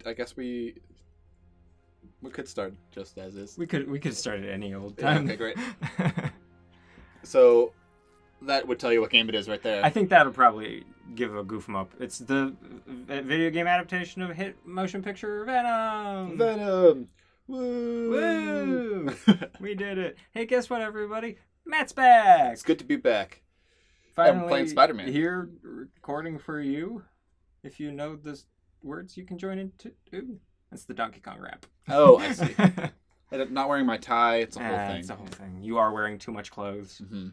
I guess we could start just as is. We could start at any old time. Yeah, okay, great. So that would tell you what game it is right there. I think that'll probably give a goof 'em up. It's the video game adaptation of hit motion picture Venom. Venom. Woo! Woo! We did it. Hey, guess what, everybody? Matt's back. It's good to be back. Finally, I'm playing Spider-Man. Here, recording for you. If you know the words, you can join in too. Ooh, that's the Donkey Kong rap. Oh, I see. I'm not wearing my tie. It's a whole thing. It's a whole thing. You are wearing too much clothes. Mm-hmm.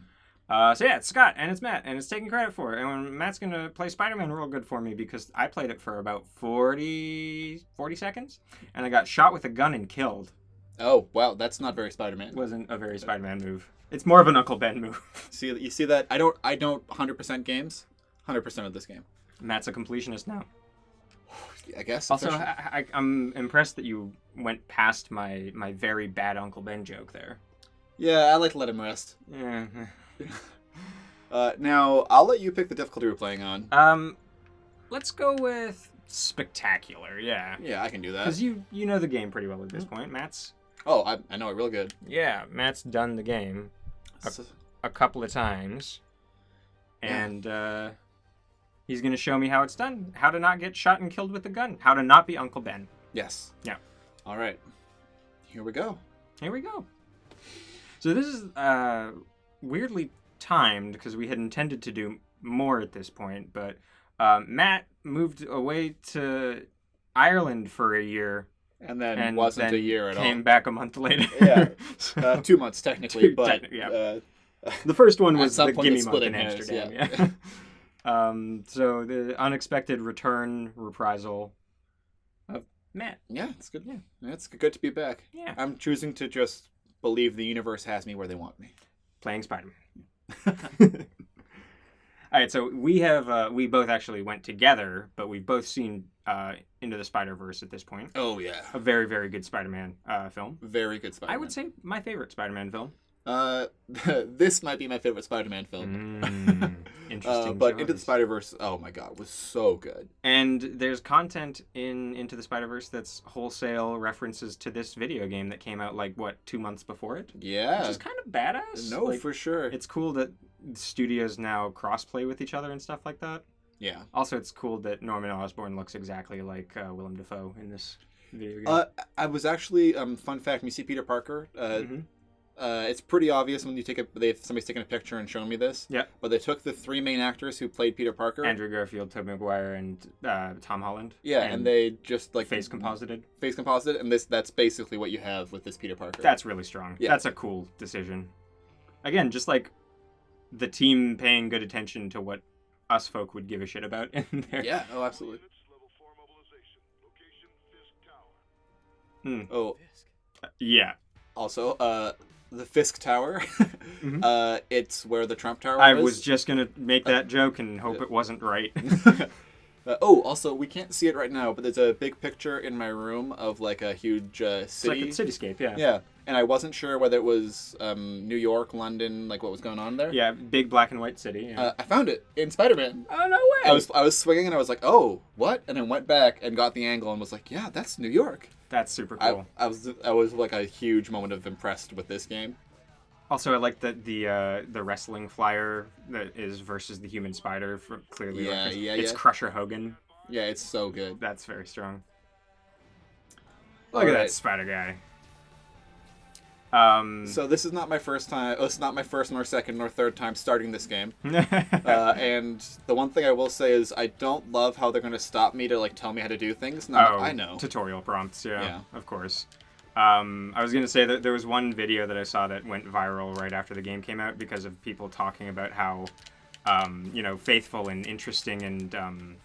So yeah, it's Scott, and it's Matt, and it's taking credit for it. And Matt's going to play Spider-Man real good for me because I played it for about 40 seconds, and I got shot with a gun and killed. Oh, wow, that's not very Spider-Man. It wasn't a very Spider-Man move. It's more of an Uncle Ben move. You see that? I don't 100% games. 100% of this game. Matt's a completionist now. I guess. Also, I'm impressed that you went past my very bad Uncle Ben joke there. Yeah, I like to let him rest. Yeah. Now, I'll let you pick the difficulty we're playing on. Let's go with spectacular. Yeah. Yeah, I can do that. Because you know the game pretty well at this point. Matt's. Oh, I know it real good. Yeah, Matt's done the game a couple of times, and he's going to show me how it's done. How to not get shot and killed with a gun. How to not be Uncle Ben. Yes. Yeah. All right. Here we go. Here we go. So this is weirdly timed because we had intended to do more at this point, but Matt moved away to Ireland for a year. And then wasn't a year at all. Came back a month later. Yeah. 2 months technically, but the first one was the gimme month in Amsterdam. Yeah. So the unexpected return reprisal of Matt. Yeah, it's good. Yeah, it's good to be back. Yeah. I'm choosing to just believe the universe has me where they want me. Playing Spider-Man. All right, so we both actually went together, but we've both seen Into the Spider-Verse at this point. Oh, yeah. A very, very good Spider-Man film. Very good Spider-Man. I would say my favorite Spider-Man film. This might be my favorite Spider-Man film. Interesting. But Into the Spider-Verse, oh my god, was so good. And there's content in Into the Spider-Verse that's wholesale references to this video game that came out 2 months before it? Yeah. Which is kind of badass. No, for sure. It's cool that studios now cross-play with each other and stuff like that. Yeah. Also, it's cool that Norman Osborn looks exactly like Willem Dafoe in this video game. I was actually, fun fact, when you see Peter Parker, it's pretty obvious when you somebody's taking a picture and showing me this. Yeah. But they took the 3 main actors who played Peter Parker. Andrew Garfield, Tobey Maguire, and Tom Holland. Yeah, and they just face composited. Face composited, and that's basically what you have with this Peter Parker. That's really strong. Yeah. That's a cool decision. Again, just like the team paying good attention to what us folk would give a shit about in there. Yeah, oh, absolutely. Oh. Yeah. Also, the Fisk Tower. It's where the Trump Tower I was just going to make that joke and hope it wasn't right. Also, we can't see it right now, but there's a big picture in my room of a huge city. It's like a cityscape, yeah. Yeah, and I wasn't sure whether it was New York, London, what was going on there. Yeah, big black and white city. Yeah. I found it in Spider-Man. Oh, no way! I was swinging and I was like, oh, what? And I went back and got the angle and was like, yeah, that's New York. That's super cool. I was like a huge moment of impressed with this game. Also, I like the wrestling flyer that is versus the human spider. Clearly, it's Crusher Hogan. Yeah, it's so good. That's very strong. Look at that spider guy. So this is not my first time. It's not my first nor second nor third time starting this game. And the one thing I will say is I don't love how they're going to stop me to tell me how to do things. No, I know. Tutorial prompts. Yeah, of course. I was going to say that there was one video that I saw that went viral right after the game came out because of people talking about how, faithful and interesting and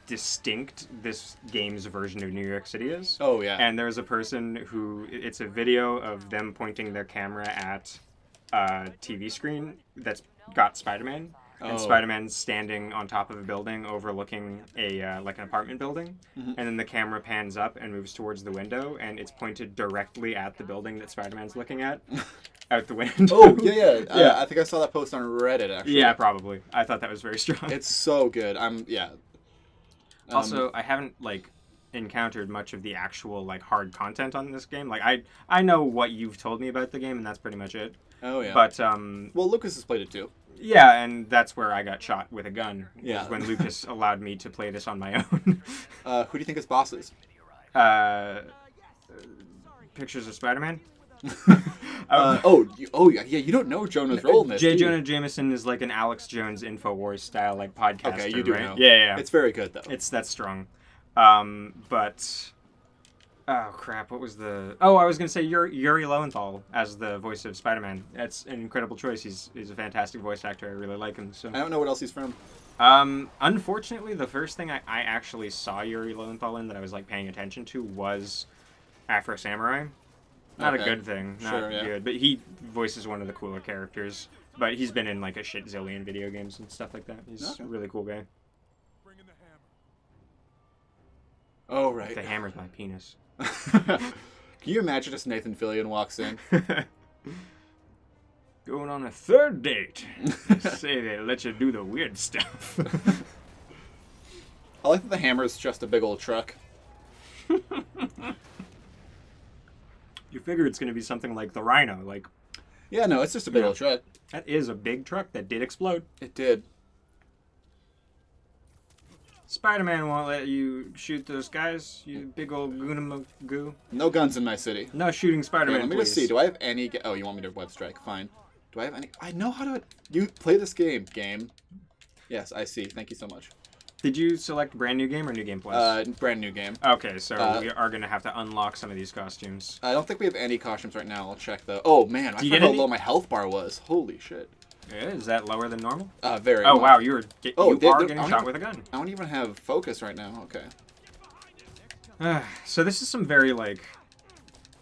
distinct this game's version of New York City is. Oh, yeah. And there's a person who, it's a video of them pointing their camera at a TV screen that's got Spider-Man. And Spider-Man's standing on top of a building overlooking an apartment building. Mm-hmm. And then the camera pans up and moves towards the window, and it's pointed directly at the building that Spider-Man's looking at. Out the window. Oh, yeah. I think I saw that post on Reddit, actually. Yeah, probably. I thought that was very strong. It's so good. Also, I haven't like encountered much of the actual like hard content on this game. Like I know what you've told me about the game, and that's pretty much it. Oh yeah. But well, Lucas has played it too. yeah, and that's where I got shot with a gun. Yeah. When Lucas allowed me to play this on my own. Who do you think is bosses? Pictures of Spider-Man. Yeah. You don't know Jonah's role in this. J. Jonah Jameson is like an Alex Jones Infowars style like podcaster. Okay, you do right? know. Yeah. It's very good though. That's strong. But oh crap, what was the? Oh, I was gonna say Yuri Lowenthal as the voice of Spider-Man. That's an incredible choice. He's a fantastic voice actor. I really like him. So I don't know what else he's from. Unfortunately, the first thing I actually saw Yuri Lowenthal in that I was like paying attention to was Afro Samurai. Not a good thing. Not good. But he voices one of the cooler characters. But he's been in like a shit zillion video games and stuff like that. He's a really cool guy. Oh, right. The hammer's my penis. Can you imagine just Nathan Fillion walks in? Going on a third date. Say they let you do the weird stuff. I like that the hammer's just a big old truck. You figure it's going to be something like the Rhino. Like, yeah, no, it's just a big old truck. That is a big truck that did explode. It did. Spider-Man won't let you shoot those guys, you big old goonamagoo. No guns in my city. No shooting Spider-Man, Let me just see. Do I have any... Oh, you want me to web strike? Fine. Do I have any... I know how to... You play this game. Game. Yes, I see. Thank you so much. Did you select brand new game or new game plus? Brand new game. Okay, so we are going to have to unlock some of these costumes. I don't think we have any costumes right now. I'll check though. Oh man, I forgot how low my health bar was. Holy shit. Yeah, is that lower than normal? Very. Oh, much. wow, you are getting shot even, with a gun. I don't even have focus right now. Okay. So this is some very, like,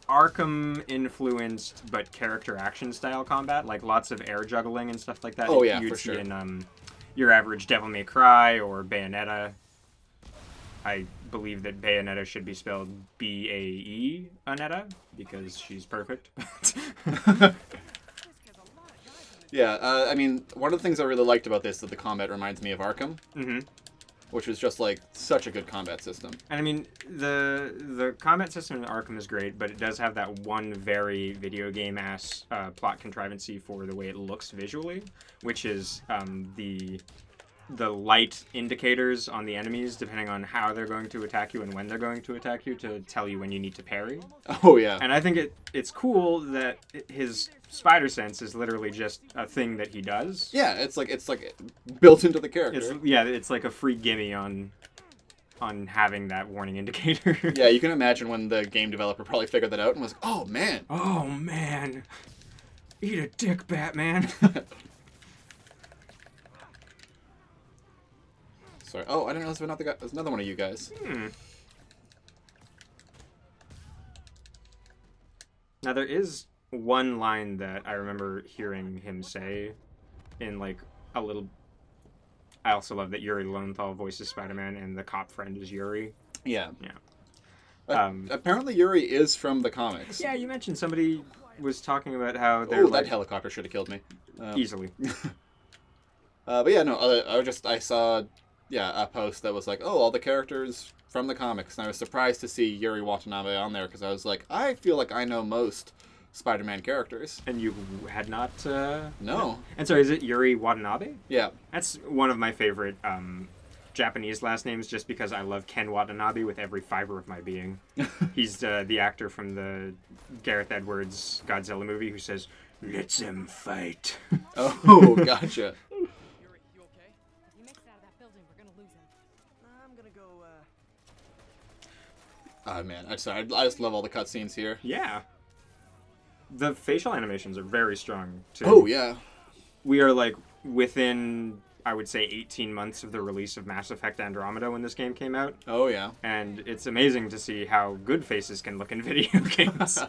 Arkham-influenced, but character action style combat. Like, lots of air juggling and stuff like that. Oh, yeah, You'd for see sure. in your average Devil May Cry or Bayonetta. I believe that Bayonetta should be spelled B-A-E, Anetta, because she's perfect. Yeah, I mean, one of the things I really liked about this is that the combat reminds me of Arkham, which was just like such a good combat system. And I mean, the combat system in Arkham is great, but it does have that one very video game-ass plot contrivancy for the way it looks visually, which is the light indicators on the enemies, depending on how they're going to attack you and when they're going to attack you, to tell you when you need to parry. Oh, yeah. And I think it's cool that his spider sense is literally just a thing that he does. Yeah, it's like built into the character. It's like a free gimme on having that warning indicator. Yeah, you can imagine when the game developer probably figured that out and was like, oh, man. Oh, man. Eat a dick, Batman. Sorry. Oh, I didn't realize there's another one of you guys. Now, there is one line that I remember hearing him say in, like, a little... I also love that Yuri Lowenthal voices Spider-Man and the cop friend is Yuri. Yeah. Yeah. Apparently Yuri is from the comics. Yeah, you mentioned somebody was talking about how they're that helicopter should have killed me. Easily. But yeah, no, I saw... a post that was like, oh, all the characters from the comics. And I was surprised to see Yuri Watanabe on there because I was like, I feel like I know most Spider-Man characters. And you had not... No. And so is it Yuri Watanabe? Yeah. That's one of my favorite Japanese last names just because I love Ken Watanabe with every fiber of my being. He's the actor from the Gareth Edwards Godzilla movie who says, "Let them fight." Oh, gotcha. Oh, man. I just love all the cutscenes here. Yeah. The facial animations are very strong, too. Oh, yeah. We are, like, within, I would say, 18 months of the release of Mass Effect Andromeda when this game came out. Oh, yeah. And it's amazing to see how good faces can look in video games.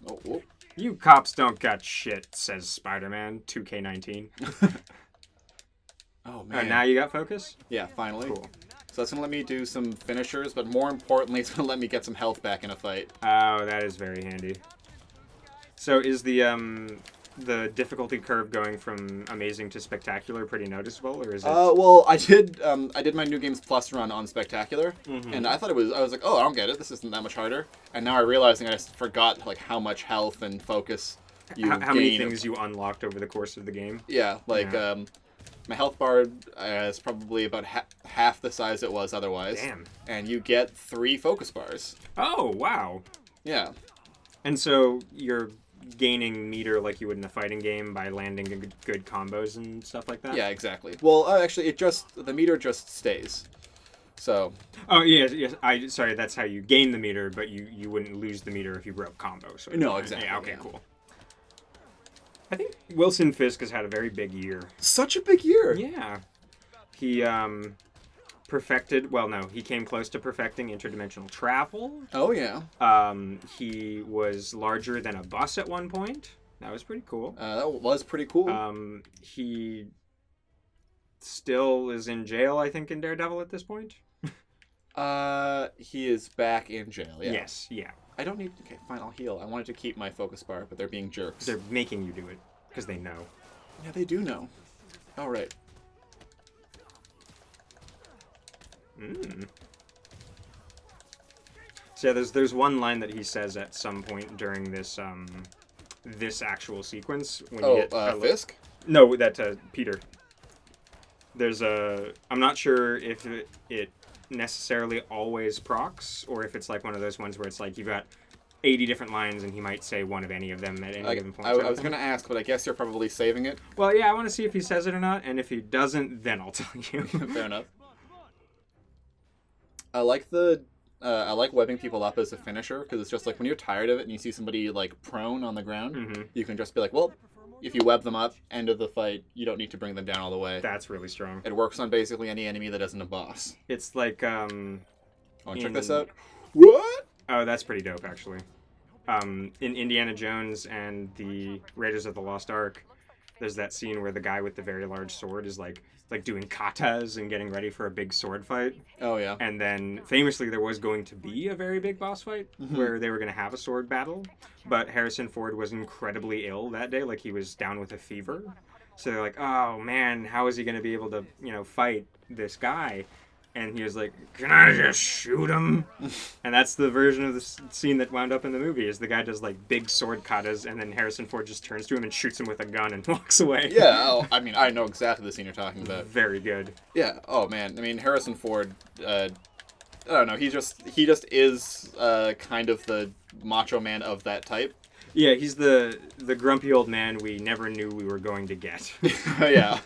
Oh, whoop. You cops don't got shit, says Spider-Man, 2K19. Oh, man. Now you got focus? Yeah, finally. Cool. So that's going to let me do some finishers, but more importantly, it's going to let me get some health back in a fight. Oh, that is very handy. So is the the difficulty curve going from amazing to spectacular pretty noticeable, or is it? Well, I did my New Games Plus run on Spectacular, Mhm. and I thought I was like, oh, I don't get it. This isn't that much harder. And now I'm realizing I just forgot like how much health and focus you How many gain. things you unlocked over the course of the game? Yeah, like my health bar is probably about half the size it was otherwise. Damn. And you get 3 focus bars. Oh, wow. Yeah. And so you're gaining meter like you would in a fighting game by landing good combos and stuff like that? Yeah, exactly. Well, actually, the meter just stays. So. Oh, yes. Sorry, that's how you gain the meter, but you wouldn't lose the meter if you broke combos. Right? No, exactly. Yeah, okay, cool. I think Wilson Fisk has had a very big year. Such a big year. Yeah. He perfected, well, no, he came close to perfecting interdimensional travel. Oh, yeah. He was larger than a bus at one point. That was pretty cool. That was pretty cool. He still is in jail, I think, in Daredevil at this point. He is back in jail, yeah. Yes, yeah. I don't need... Okay, fine, I'll heal. I wanted to keep my focus bar, but they're being jerks. They're making you do it, because they know. Yeah, they do know. All right. So yeah, there's one line that he says at some point during this this actual sequence when you hit Fisk? No, that Peter. There's I'm not sure if it necessarily always procs or if it's like one of those ones where it's like you've got 80 different lines and he might say one of any of them at any given point. I was going to ask, but I guess you're probably saving it. Well, yeah, I want to see if he says it or not, and if he doesn't, then I'll tell you. Fair enough. I like webbing people up as a finisher because it's just like when you're tired of it and you see somebody like prone on the ground, you can just be like, well, if you web them up, end of the fight, you don't need to bring them down all the way. That's really strong. It works on basically any enemy that isn't a boss. It's like check this out. What? Oh, that's pretty dope, actually. In Indiana Jones and the Raiders of the Lost Ark, there's that scene where the guy with the very large sword is like doing katas and getting ready for a big sword fight. Oh, yeah. And then, famously, there was going to be a very big boss fight where they were going to have a sword battle, but Harrison Ford was incredibly ill that day, like he was down with a fever. So they're like, oh, man, how is he going to be able to, fight this guy? And he was like, can I just shoot him? And that's the version of the scene that wound up in the movie, is the guy does, like, big sword katas, and then Harrison Ford just turns to him and shoots him with a gun and walks away. Yeah, I mean, I know exactly the scene you're talking about. Very good. Yeah, oh, man. I mean, Harrison Ford, I don't know, he just is kind of the macho man of that type. Yeah, he's the grumpy old man we never knew we were going to get. Yeah.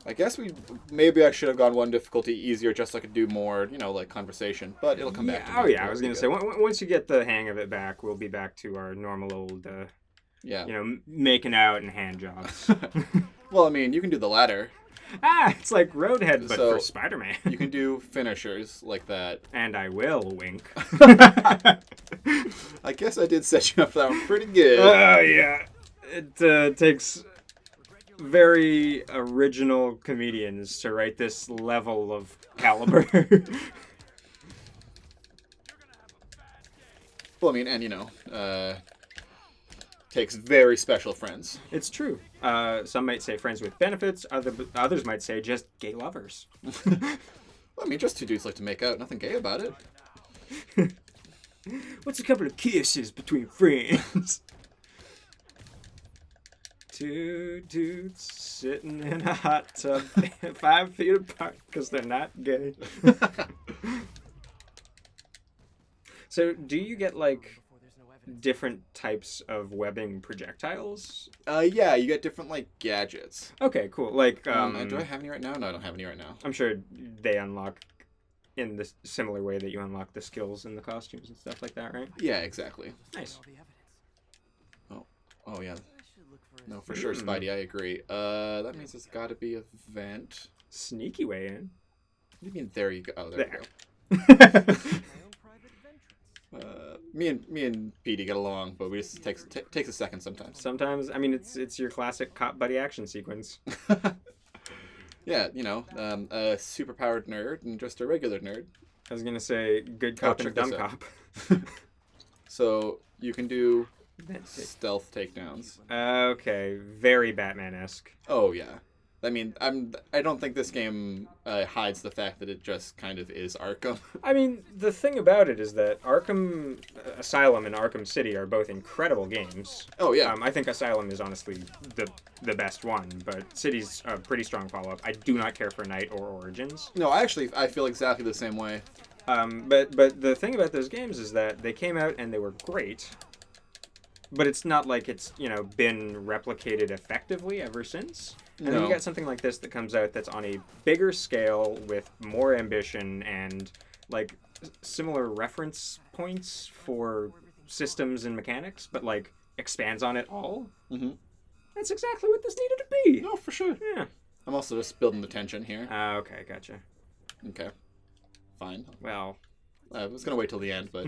I guess maybe I should have gone one difficulty easier just so I could do more, like conversation. But it'll come back to me. Oh, yeah, I was going to say, once you get the hang of it back, we'll be back to our normal old, making out and hand jobs. Well, I mean, you can do the latter. It's like Roadhead, but for Spider-Man. You can do finishers like that. And I will, wink. I guess I did set you up for that one pretty good. Oh, yeah. It takes very original comedians to write this level of caliber. Well, I mean, and takes very special friends. It's true. Some might say friends with benefits. Others might say just gay lovers. Well, I mean, just two dudes like to make out. Nothing gay about it. What's a couple of kisses between friends? Two dudes sitting in a hot tub 5 feet apart because they're not gay. So, do you get, like, different types of webbing projectiles? Yeah, you get different, like, gadgets. Okay, cool. Like, do I have any right now? No, I don't have any right now. I'm sure they unlock in the similar way that you unlock the skills and the costumes and stuff like that, right? Yeah, exactly. Nice. Oh, yeah. No, for sure, Spidey, I agree. That means it's got to be a vent. Sneaky way in. What do you mean, there you go? Oh, there we go. Me and Petey get along, but we just takes a second sometimes. Sometimes, I mean, it's your classic cop buddy action sequence. Yeah, a superpowered nerd and just a regular nerd. I was gonna say good cop and dumb cop. So you can do stealth takedowns. Okay, very Batman-esque. Oh yeah. I mean, I don't think this game hides the fact that it just kind of is Arkham. I mean, the thing about it is that Arkham Asylum and Arkham City are both incredible games. Oh yeah. I think Asylum is honestly the best one, but City's a pretty strong follow-up. I do not care for Night or Origins. No, I feel exactly the same way. But the thing about those games is that they came out and they were great, but it's not like it's, you know, been replicated effectively ever since. And then you got something like this that comes out that's on a bigger scale with more ambition and, like, similar reference points for systems and mechanics, but, like, expands on it all. Mm-hmm. That's exactly what this needed to be. No, for sure. Yeah. I'm also just building the tension here. Okay, gotcha. Okay. Fine. Well. I was going to wait till the end, but...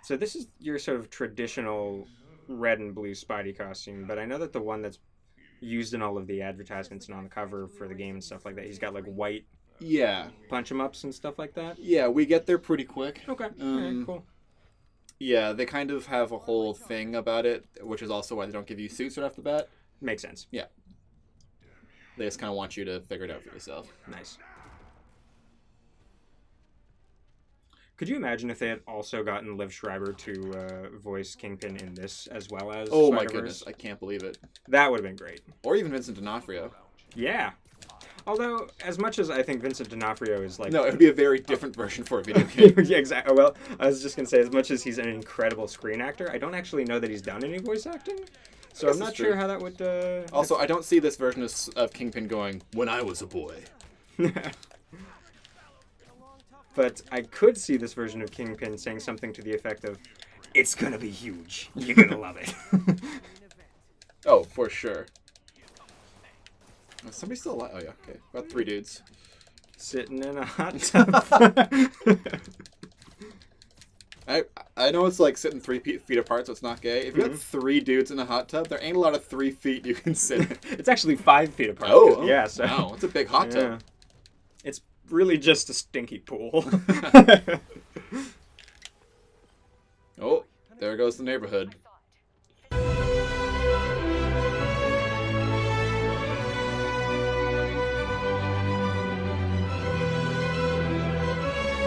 So this is your sort of traditional red and blue Spidey costume, but I know that the one that's used in all of the advertisements and on the cover for the game and stuff like that, he's got like white punch 'em ups and stuff like that. Yeah, we get there pretty quick. Okay. Alright, cool. Yeah, they kind of have a whole thing about it, which is also why they don't give you suits right off the bat. Makes sense. Yeah. They just kind of want you to figure it out for yourself. Nice. Could you imagine if they had also gotten Liv Schreiber to voice Kingpin in this as well as Oh Spider-Verse? my goodness, I can't believe it. That would have been great. Or even Vincent D'Onofrio. Yeah. Although, as much as I think Vincent D'Onofrio is like... No, it would be a very different version for a video game. Yeah, exactly. Well, I was just going to say, as much as he's an incredible screen actor, I don't actually know that he's done any voice acting. So I'm not sure how that would... Also, I don't see this version of Kingpin going, when I was a boy. But I could see this version of Kingpin saying something to the effect of, "It's gonna be huge. You're gonna love it." Oh, for sure. Is somebody still alive? Oh, yeah, okay. About 3 dudes. Sitting in a hot tub. I know it's like sitting 3 feet apart, so it's not gay. If you got 3 dudes in a hot tub, there ain't a lot of 3 feet you can sit in. It's actually 5 feet apart. Oh, yeah. So wow, it's a big hot tub. It's really just a stinky pool. Oh, there goes the neighborhood.